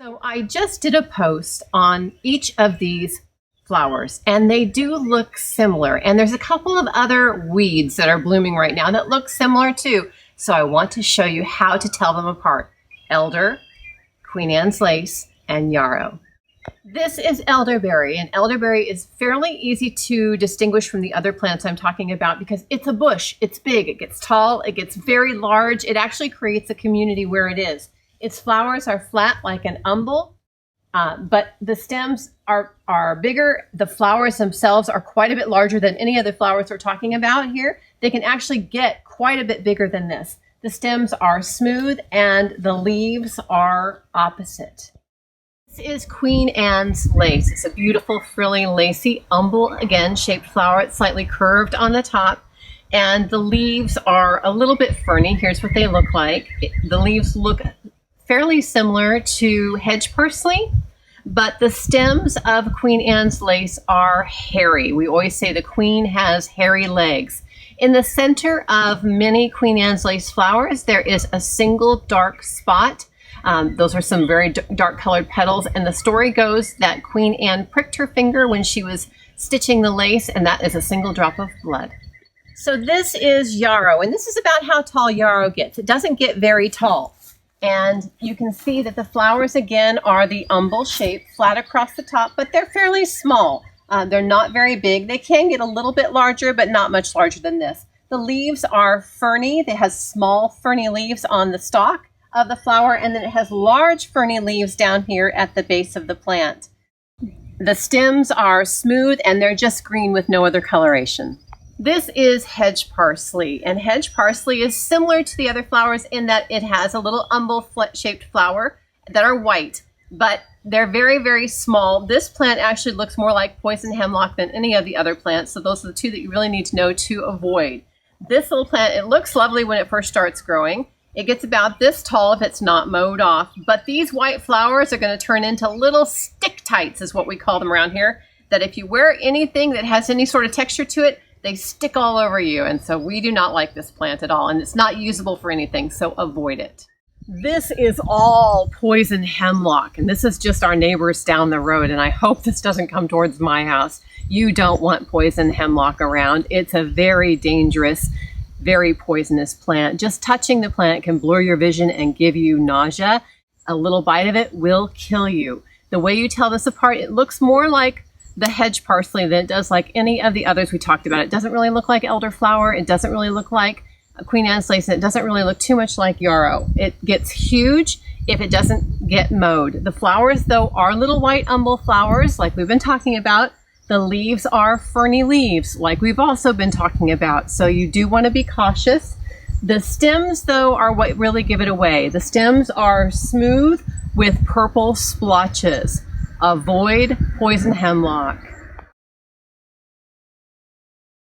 So I just did a post on each of these flowers and they do look similar. And there's a couple of other weeds that are blooming right now that look similar too. So I want to show you how to tell them apart. Elder, Queen Anne's lace, and yarrow. This is elderberry, and elderberry is fairly easy to distinguish from the other plants I'm talking about because it's a bush. It's big, it gets tall, it gets very large. It actually creates a community where it is. Its flowers are flat like an umbel, but the stems are bigger. The flowers themselves are quite a bit larger than any of the flowers we're talking about here. They can actually get quite a bit bigger than this. The stems are smooth and the leaves are opposite. This is Queen Anne's lace. It's a beautiful, frilly, lacy umbel, again, shaped flower. It's slightly curved on the top. And the leaves are a little bit ferny. Here's what they look like. The leaves look fairly similar to hedge parsley, but the stems of Queen Anne's lace are hairy. We always say the queen has hairy legs. In the center of many Queen Anne's lace flowers, there is a single dark spot. Those are some very dark colored petals, and the story goes that Queen Anne pricked her finger when she was stitching the lace, and that is a single drop of blood. So this is yarrow, and this is about how tall yarrow gets. It doesn't get very tall. And you can see that the flowers again are the umbel shape, flat across the top, but they're fairly small. They're not very big. They can get a little bit larger, but not much larger than this. The leaves are ferny. They have small ferny leaves on the stalk of the flower, and then it has large ferny leaves down here at the base of the plant. The stems are smooth and they're just green with no other coloration. This is hedge parsley, and hedge parsley is similar to the other flowers in that it has a little umbel-shaped flower that are white, but they're very, very small. This plant actually looks more like poison hemlock than any of the other plants, so those are the two that you really need to know to avoid. This little plant, it looks lovely when it first starts growing. It gets about this tall if it's not mowed off, but these white flowers are going to turn into little stick tights, is what we call them around here, that if you wear anything that has any sort of texture to it, they stick all over you, and so we do not like this plant at all, and it's not usable for anything, so avoid it. This is all poison hemlock, and this is just our neighbors down the road, and I hope this doesn't come towards my house. You don't want poison hemlock around. It's a very dangerous, very poisonous plant. Just touching the plant can blur your vision and give you nausea. A little bite of it will kill you. The way you tell this apart, it looks more like the hedge parsley than it does like any of the others we talked about. It doesn't really look like elderflower. It doesn't really look like Queen Anne's lace, and it doesn't really look too much like yarrow. It gets huge if it doesn't get mowed. The flowers, though, are little white umbel flowers like we've been talking about. The leaves are ferny leaves like we've also been talking about, so you do want to be cautious. The stems, though, are what really give it away. The stems are smooth with purple splotches. Avoid poison hemlock.